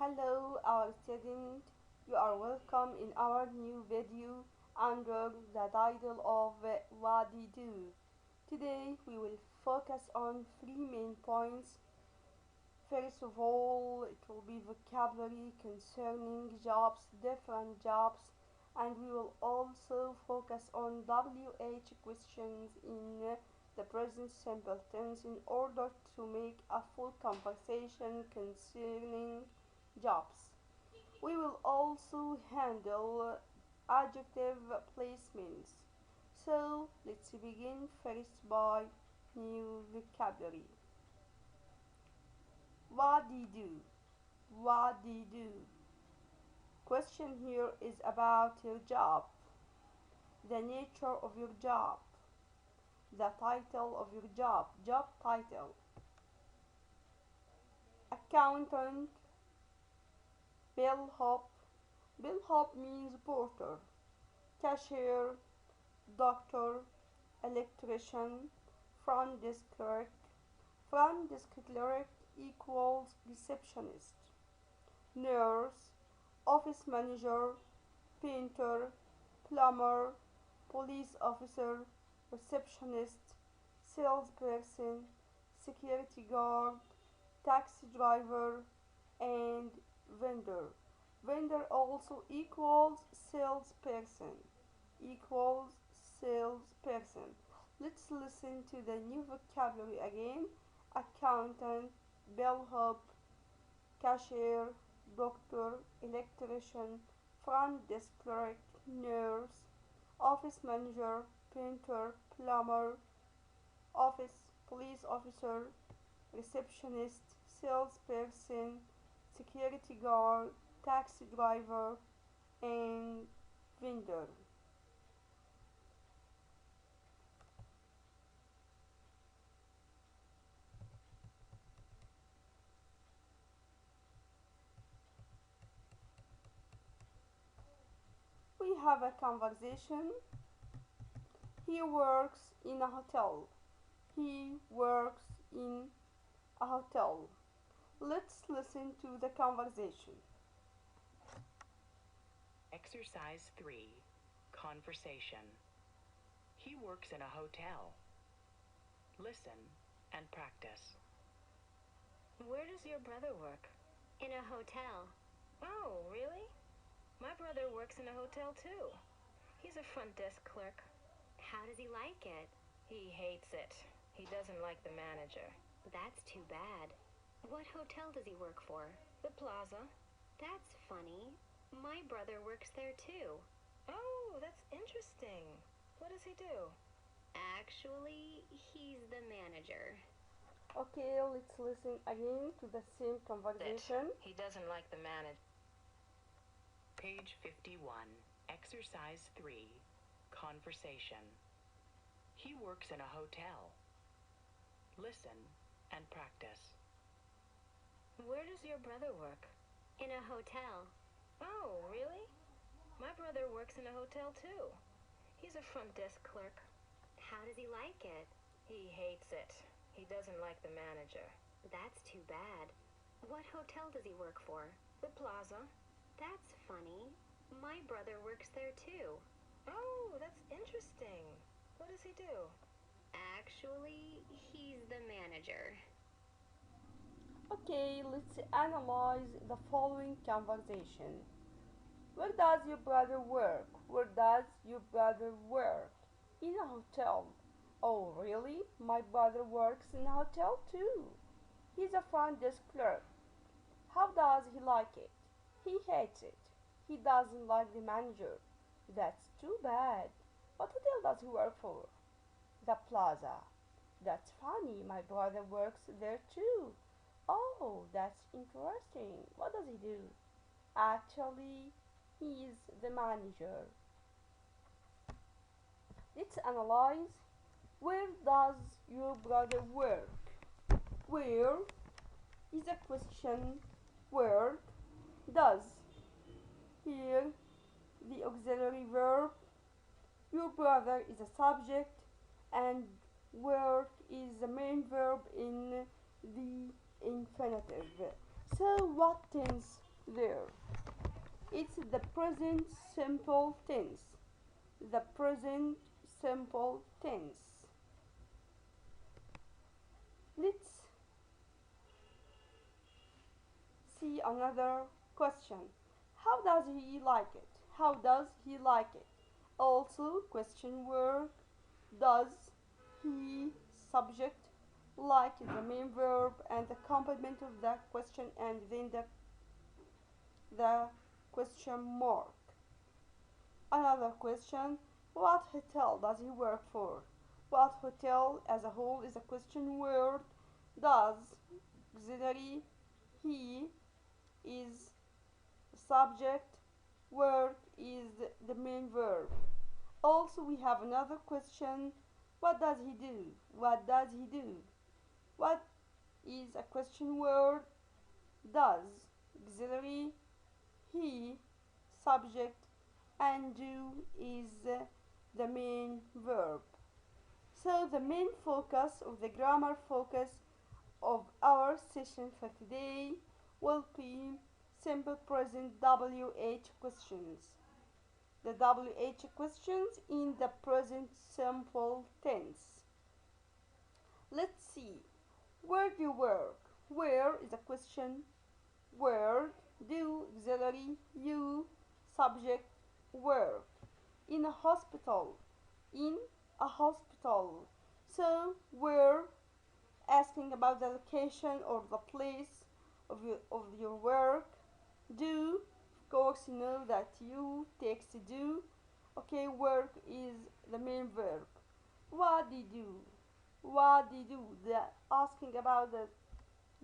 Hello, our student. You are welcome in our new video under the title of What Do you do? Today we will focus on three main points. First of all, it will be vocabulary concerning jobs, different jobs, and we will also focus on WH questions in the present simple tense in order to make a full conversation concerning jobs. We will also handle adjective placements. So let's begin first by new vocabulary. What do you do? What do you do? Question here is about your job, the nature of your job, the title of your job title. Accountant, bellhop. Bellhop means porter, cashier, doctor, electrician, front desk clerk. Front desk clerk equals receptionist. Nurse, office manager, painter, plumber, police officer, receptionist, salesperson, security guard, taxi driver, and vendor. Vendor also equals salesperson. Equals salesperson. Let's listen to the new vocabulary again. Accountant, bellhop, cashier, doctor, electrician, front desk clerk, nurse, office manager, painter, plumber, office police officer, receptionist, salesperson, security guard, taxi driver, and vendor. We have a conversation. He works in a hotel. He works in a hotel. Let's listen to the conversation. Exercise 3. Conversation. He works in a hotel. Listen and practice. Where does your brother work? In a hotel. Oh, really? My brother works in a hotel too. He's a front desk clerk. How does he like it? He hates it. He doesn't like the manager. That's too bad. What hotel does he work for? The Plaza. That's funny. My brother works there too. Oh, that's interesting. What does he do? Actually, he's the manager. Okay, let's listen again to the same conversation. He doesn't like the manager. Page 51. Exercise 3. Conversation. He works in a hotel. Listen and practice. Where does your brother work? In a hotel. Oh, really? My brother works in a hotel too. He's a front desk clerk. How does he like it? He hates it. He doesn't like the manager. That's too bad. What hotel does he work for? The Plaza. That's funny. My brother works there too. Oh, that's interesting. What does he do? Actually, he's the manager. Okay, let's analyze the following conversation. Where does your brother work? Where does your brother work? In a hotel. Oh, really? My brother works in a hotel too. He's a front desk clerk. How does he like it? He hates it. He doesn't like the manager. That's too bad. What hotel does he work for? The Plaza. That's funny. My brother works there too. Oh, that's interesting. What does he do? Actually, he's the manager. Let's analyze. Where does your brother work? Where is a question word. Does. Here, the auxiliary verb. Your brother is a subject and work is the main verb in the infinitive. So what tense there. It's the present simple tense. The present simple tense. Let's see another question. How does he like it? How does he like it? Also, question word. Does he subject like the main verb and the complement of the question and then the question mark. Another question. What hotel does he work for? What hotel as a whole is a question word. Does auxiliary he is subject, work is the main verb. Also, we have another question. What does he do? What does he do? What is a question word? Does, auxiliary, he, subject, and do is the main verb. So the main focus of the grammar focus of our session for today will be simple present WH questions. The WH questions in the present simple tense. Let's see. Where do you work? Where is a question word. Do auxiliary you subject work. In a hospital. In a hospital. So where asking about the location or the place of your work. Do, of course, you know that you takes to do. Okay, work is the main verb. What do you do? What do you do? The asking about the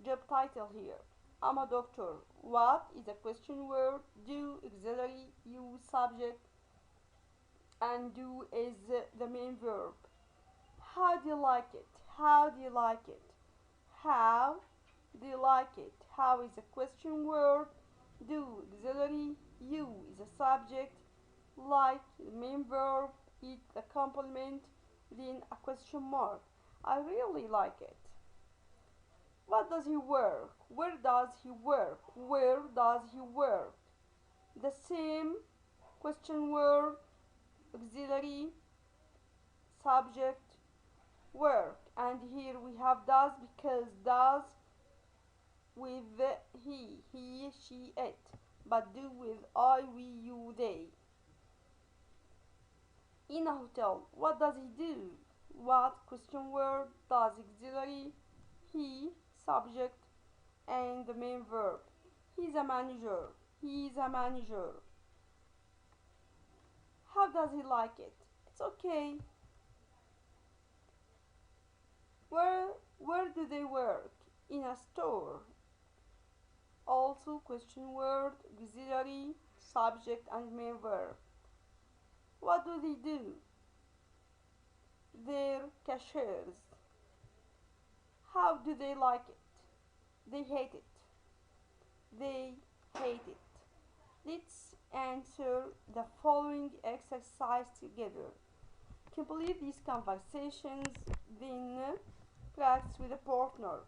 job title here. I'm a doctor. What is a question word. Do, auxiliary, you, subject, and do is the main verb. How do you like it? How do you like it? How do you like it? How is a question word. Do, auxiliary, you is a subject, like the main verb, it the complement, then a question mark. I really like it. What does he work? Where does he work? Where does he work? The same question word, auxiliary, subject, work. And here we have does because does with he, she, it. But do with I, we, you, they. In a hotel, what does he do? What question word does auxiliary, he, subject, and the main verb. He's a manager. He's a manager. How does he like it? It's okay. Where do they work? In a store. Also question word, auxiliary, subject, and main verb. What do they do? They're cashiers. How do they like it? They hate it. They hate it. Let's answer the following exercise together. Complete these conversations, then practice with a partner.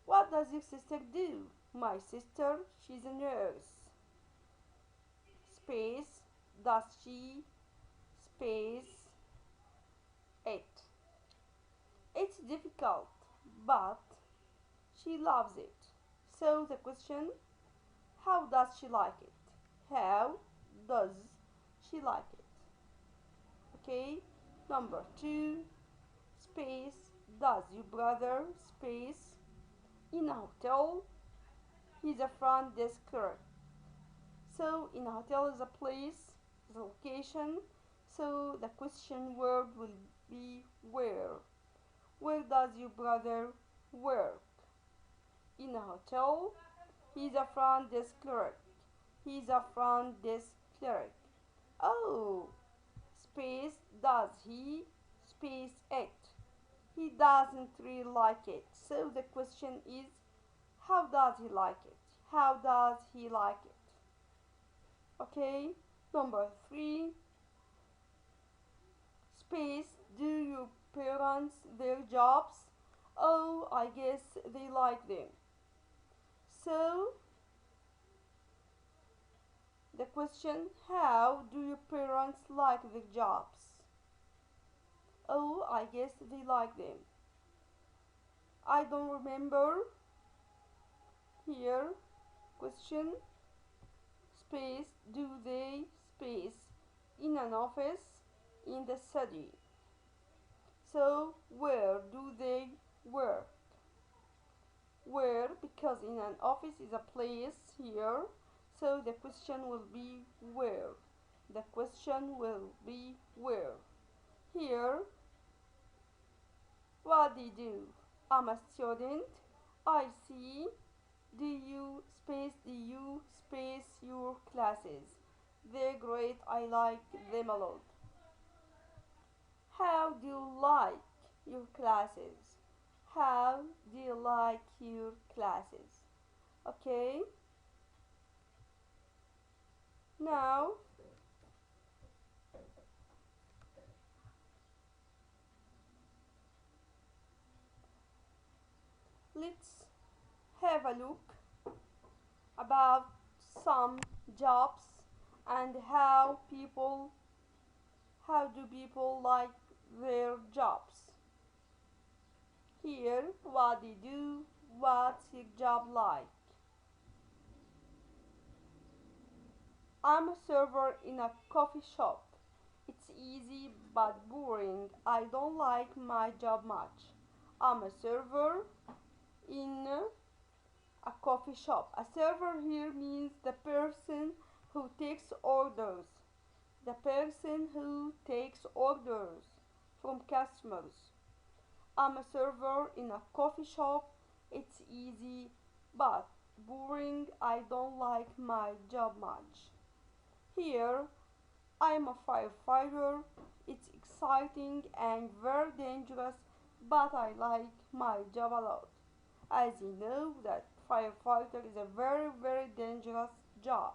What does your sister do? My sister, she's a nurse. Space, does she? Space, it. It's difficult, but she loves it. So the question, how does she like it? How does she like it? Okay, number 2, space, does your brother, space, in a hotel, he's a front desk clerk. So in a hotel is a place, is a location, so the question word will be where. Where does your brother work? In a hotel, he's a front desk clerk. He's a front desk clerk. Oh, space, does he, space, it. He doesn't really like it. So the question is, how does he like it? How does he like it? Okay, number 3, space, do your parents their jobs? Oh, I guess they like them. So The question, how do your parents like their jobs? Oh, I guess they like them. I don't remember. Here, question, space, do they, space, in an office, in the city. So, where do they work? Where, because in an office is a place here, so the question will be where. The question will be where. Here, what do you do? I'm a student. I see. Do you space your classes? They're great. I like them a lot. How do you like your classes? How do you like your classes? Okay, now let's have a look about some jobs and how do people like their jobs. Here, what do you do? What's your job like? I'm a server in a coffee shop. It's easy but boring. I don't like my job much. I'm a server in a coffee shop. A server here means the person who takes orders. The person who takes orders from customers. I'm a server in a coffee shop. It's easy but boring. I don't like my job much. Here, I'm a firefighter. It's exciting and very dangerous, but I like my job a lot. As you know, that firefighter is a very dangerous job.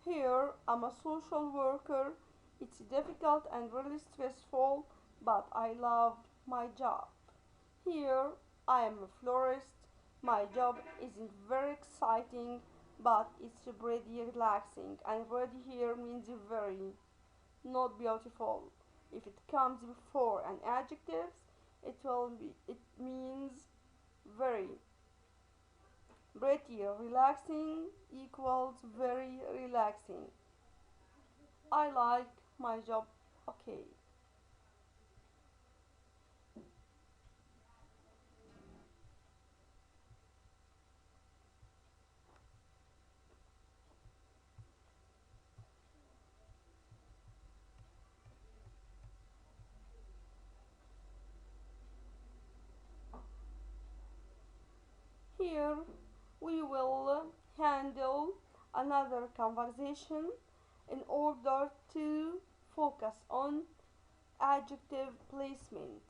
Here, I'm a social worker. It's difficult and really stressful, but I love my job. Here, I am a florist. My job isn't very exciting, but it's pretty relaxing. And pretty here means very, not beautiful. If it comes before an adjective, it means very. Pretty relaxing equals very relaxing. I like my job. Okay. Here we will handle another conversation in order to focus on adjective placement.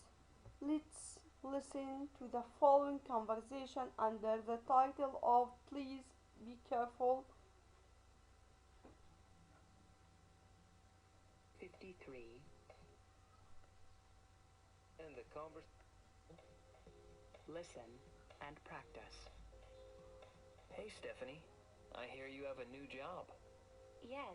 Let's listen to the following conversation under the title of Please Be Careful. 53. And the conversation. Listen and practice. Hey, Stephanie. I hear you have a new job. Yes,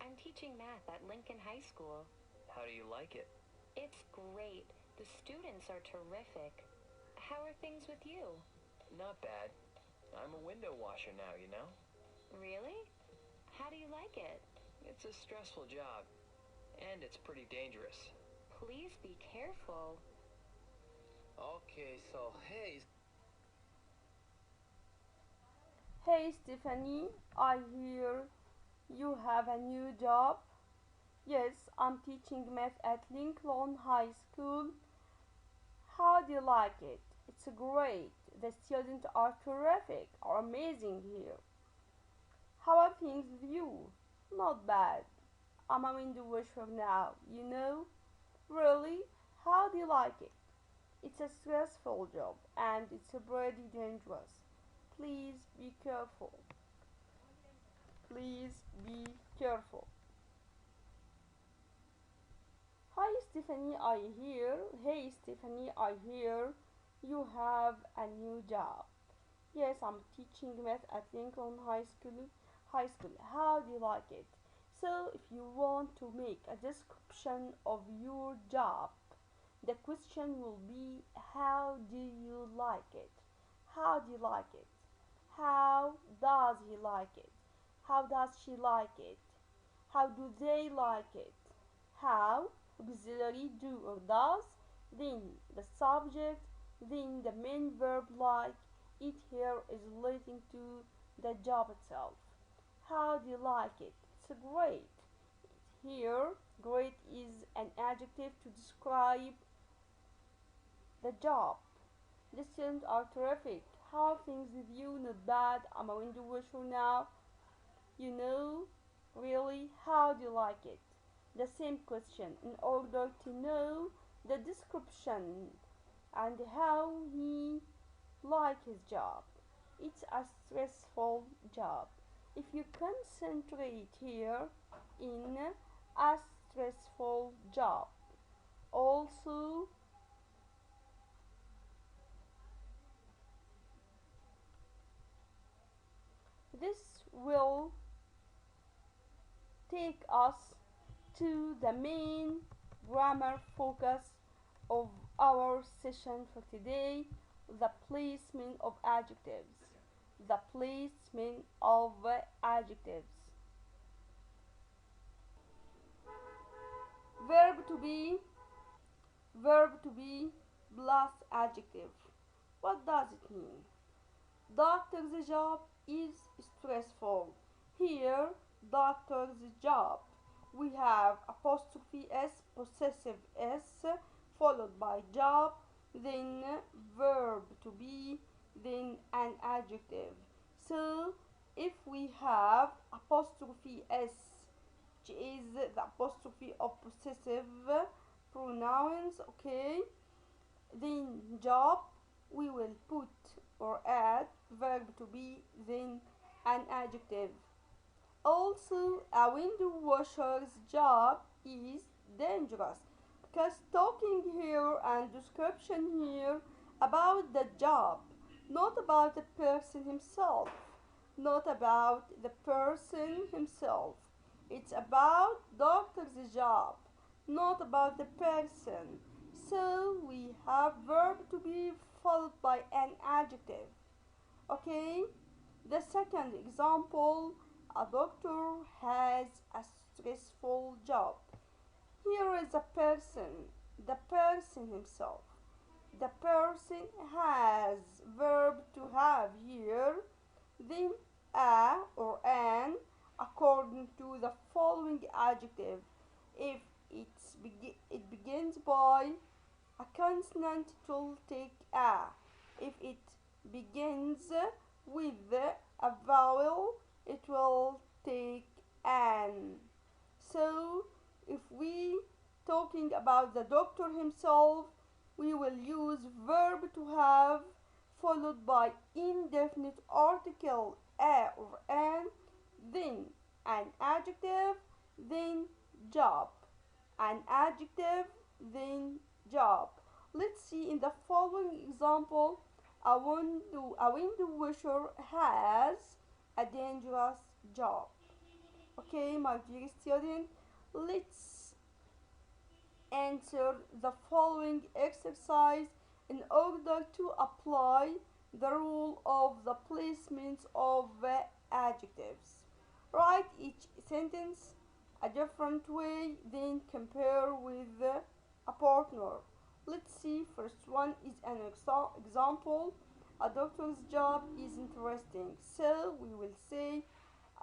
I'm teaching math at Lincoln High School. How do you like it? It's great. The students are terrific. How are things with you? Not bad. I'm a window washer now, you know? Really? How do you like it? It's a stressful job, and it's pretty dangerous. Please be careful. Okay, so hey. Hey Stephanie, I hear you have a new job. Yes, I'm teaching math at Lincoln High School. How do you like it? It's great. The students are terrific, are amazing here. How are things with you? Not bad. I'm a window washer now, you know? Really? How do you like it? It's a stressful job and it's pretty dangerous. Please be careful. Please be careful. Hi Stephanie, I hear. Hey Stephanie, I hear you have a new job. Yes, I'm teaching math at Lincoln High School. high school. How do you like it? So, if you want to make a description of your job, the question will be how do you like it? How do you like it? How does he like it? How does she like it? How do they like it? How, auxiliary do or does, then the subject, then the main verb like. It here is relating to the job itself. How do you like it? It's great. Here, great is an adjective to describe the job. The students are terrific. How are things with you? Not bad. I'm a window washer now. You know, really, how do you like it? The same question in order to know the description and how he like his job. It's a stressful job. If you concentrate here in a stressful job, also this will take us to the main grammar focus of our session for today, the placement of adjectives. The placement of adjectives. Verb to be, verb to be plus adjective. What does it mean? Doctor's job is stressful. Here, doctor's job. We have apostrophe s, possessive s, followed by job, then verb to be, then an adjective. So, if we have apostrophe s, which is the apostrophe of possessive pronouns, okay, then job, we will put or add verb to be, then an adjective. Also, a window washer's job is dangerous because talking here and description here about the job, not about the person himself, not about the person himself. It's about doctor's job, not about the person. So we have verb to be followed by an adjective. Okay? The second example, a doctor has a stressful job. Here is a person, the person himself. The person has verb to have here, then a or an according to the following adjective. If it begins by a consonant, it will take a. If it begins with a vowel, it will take an. So, if we talking about the doctor himself, we will use verb to have followed by indefinite article a or an, then an adjective, then job. An adjective, then job. Let's see in the following example, a window washer has a dangerous job. Okay, my dear student, let's answer the following exercise in order to apply the rule of the placements of adjectives. Write each sentence a different way, then compare with a partner. Let's see, first one is an example. A doctor's job is interesting. So we will say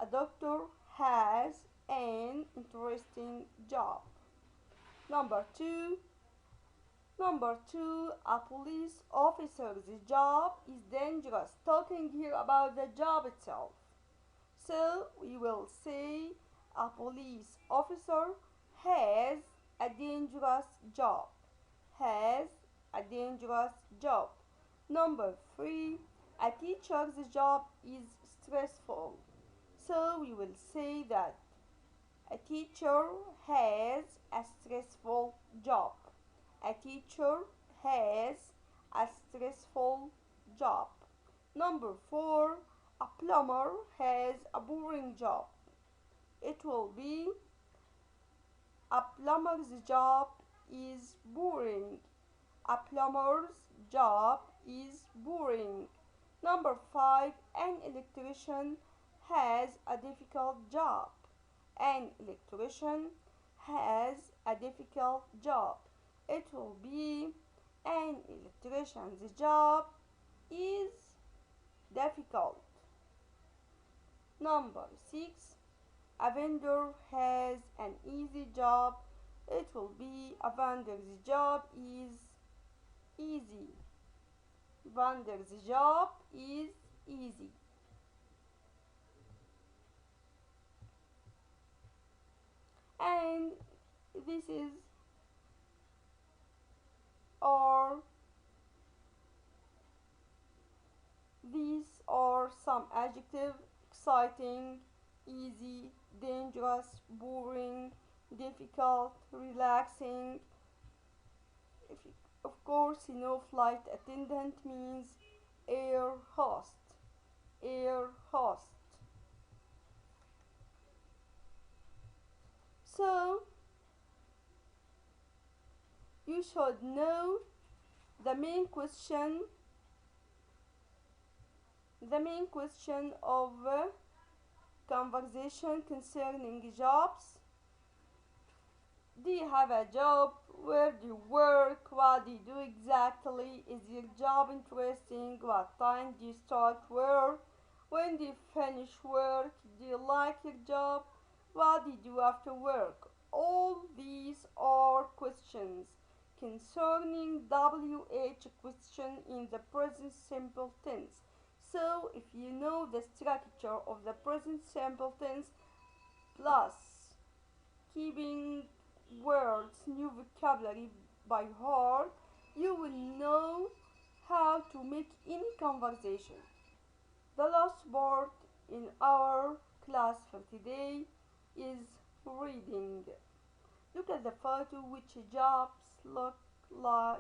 a doctor has an interesting job. Number two, a police officer's job is dangerous. Talking here about the job itself. So we will say a police officer has a dangerous job. Has a dangerous job. Number three, a teacher's job is stressful. So we will say that a teacher has a stressful job. A teacher has a stressful job. Number four, A plumber has a boring job. It will be a plumber's job is boring. A plumber's job is boring. Number 5. An electrician has a difficult job. An electrician has a difficult job. It will be an electrician's job is difficult. Number 6. A vendor has an easy job. It will be a vendor's job is easy. Vendor's job is easy. And this is or these are some adjectives: exciting, easy, dangerous, boring, difficult, relaxing. If you, of course, you know, flight attendant means air host. Air host. So you should know the main question of conversation concerning jobs. Do you have a job? Where do you work? What do you do exactly? Is your job interesting? What time do you start work? When do you finish work? Do you like your job? What do you do after work? All these are questions concerning WH question in the present simple tense. So if you know the structure of the present simple tense plus keeping words, new vocabulary by heart, you will know how to make any conversation. The last part in our class for today is reading. Look at the photo. Which jobs like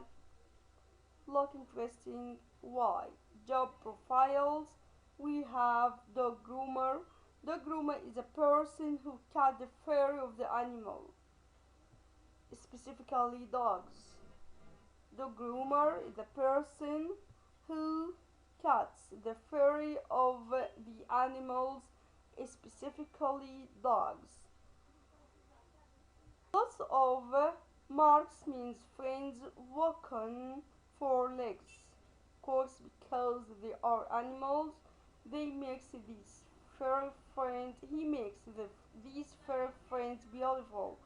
look interesting? Why? Job profiles. We have dog groomer. Dog groomer is a person who cuts the fur of the animal, specifically dogs. Dog groomer is a person who cuts the fur of the animals, specifically dogs. Lots of marks means friends walk on four legs. Of course, because they are animals, they makes these fur friends. He makes these fur friends beautiful.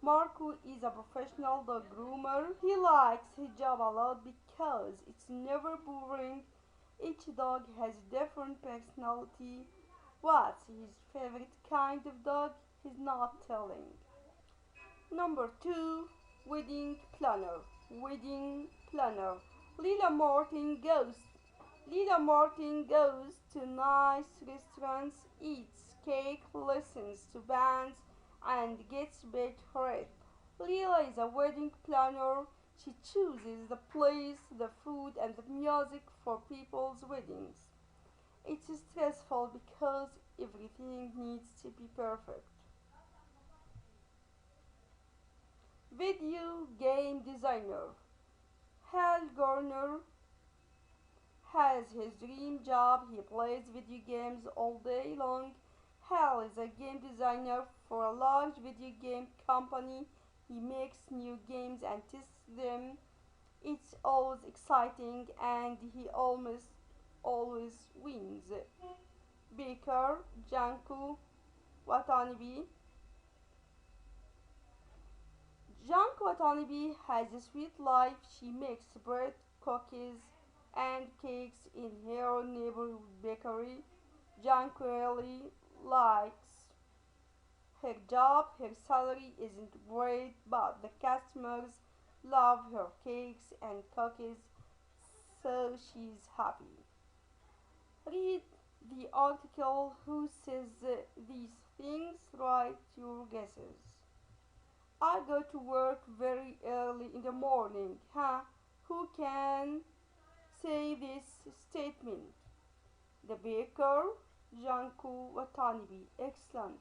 Marco is a professional dog groomer. He likes his job a lot because it's never boring. Each dog has a different personality. What's his favorite kind of dog? He's not telling. Number 2. Wedding planner. Wedding planner. Lila Martin goes to nice restaurants, eats cake, listens to bands, and gets bed read. Lila is a wedding planner. She chooses the place, the food, and the music for people's weddings. It's stressful because everything needs to be perfect. Video game designer. Hal Garner has his dream job. He plays video games all day long. Hal is a game designer for a large video game company. He makes new games and tests them. It's always exciting and he always wins. Baker Janko Watanabe. Janko Watanabe has a sweet life. She makes bread, cookies, and cakes in her neighborhood bakery. Janko really likes her job. Her salary isn't great, but the customers love her cakes and cookies, so she's happy. Read the article. Who says these things? Write your guesses. I go to work very early in the morning. Huh? Who can say this statement? The baker, Janko Watanabe. Excellent.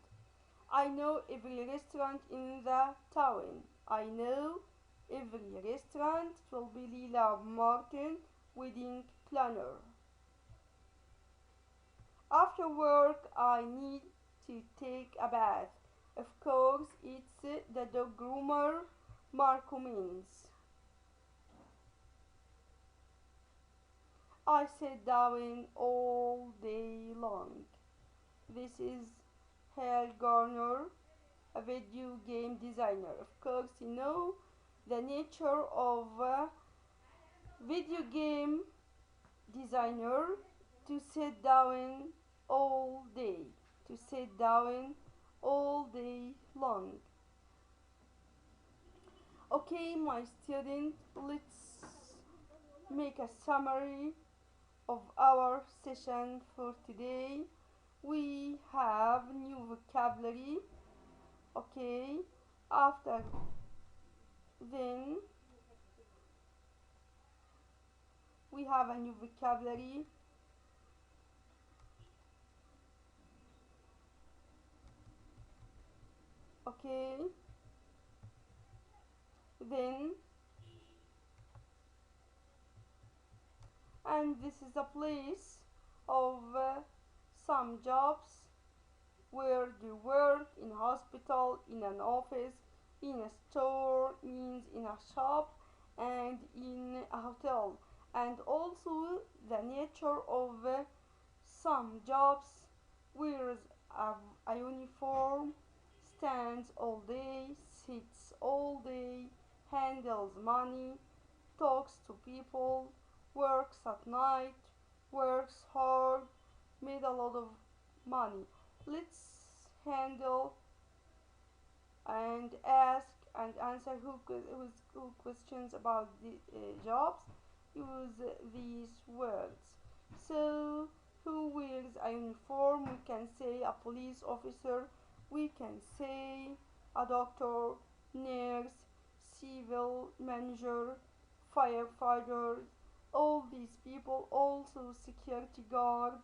I know every restaurant in the town. I know every restaurant. It will be Lila Martin, wedding planner. After work, I need to take a bath. Of course, it's the dog groomer, Marco Means. I sit down all day long. This is Hal Garner, a video game designer. Of course, you know the nature of a video game designer to sit down all day, to sit down all day long. Okay, my student, let's make a summary of our session for today. We have new vocabulary. Okay, after then we have a new vocabulary. Okay, then and this is a place of some jobs where you work in a hospital, in an office, in a store, means in a shop, and in a hotel, and also the nature of some jobs wears a uniform, stands all day, sits all day, handles money, talks to people, works at night, works hard, made a lot of money. Let's handle and ask and answer who questions about the jobs. Use these words. So, who wears a uniform? We can say a police officer. We can say a doctor, nurse, civil manager, firefighters. All these people, also security guard,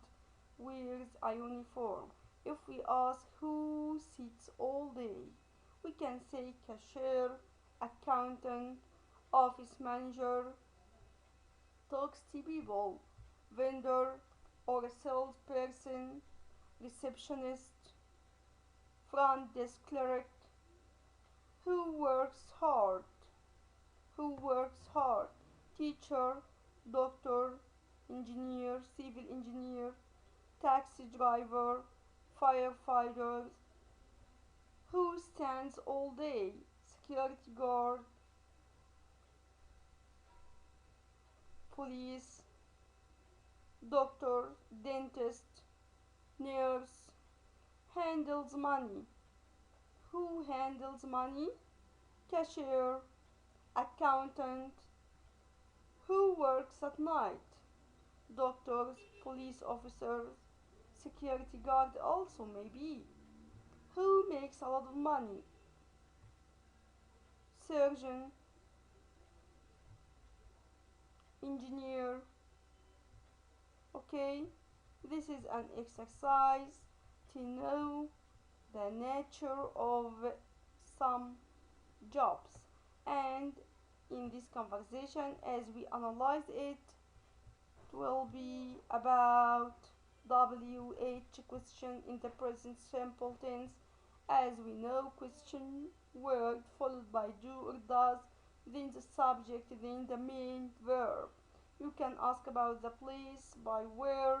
wears a uniform. If we ask who sits all day, we can say cashier, accountant, office manager, talks to people, vendor or a salesperson, receptionist, front desk clerk. Who works hard? Who works hard? Teacher, doctor, engineer, civil engineer, taxi driver, firefighters. Who stands all day? Security guard, police, doctor, dentist, nurse. Handles money. Who handles money? Cashier, accountant. Who works at night? Doctors, police officers, security guard also maybe. Who makes a lot of money? Surgeon, engineer. Okay, this is an exercise to know the nature of some jobs, and in this conversation as we analyze it, it will be about WH question in the present simple tense. As we know, question word followed by do or does, then the subject, then the main verb. You can ask about the place by where,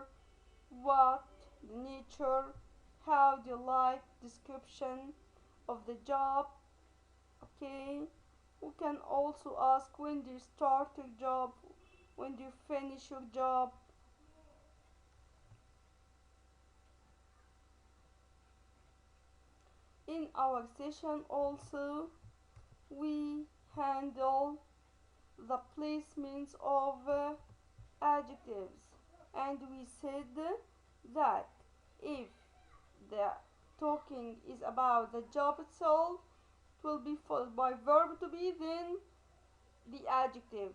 what, the nature, how do you like, description of the job. Okay, you can also ask when do you start your job, when do you finish your job. In our session also we handle the placements of adjectives, and we said that if the talking is about the job itself, it will be followed by verb to be, then the adjective.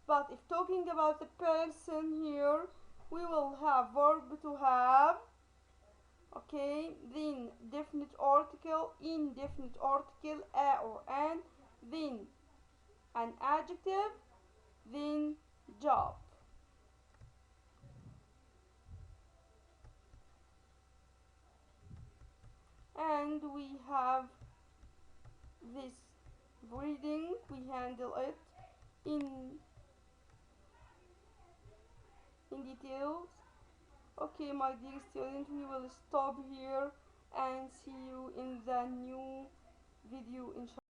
But if talking about the person here, we will have verb to have, okay, then definite article, indefinite article, a or an, then an adjective, then job. And we have this reading, we handle it in details. Okay, my dear student, we will stop here and see you in the new video inshallah.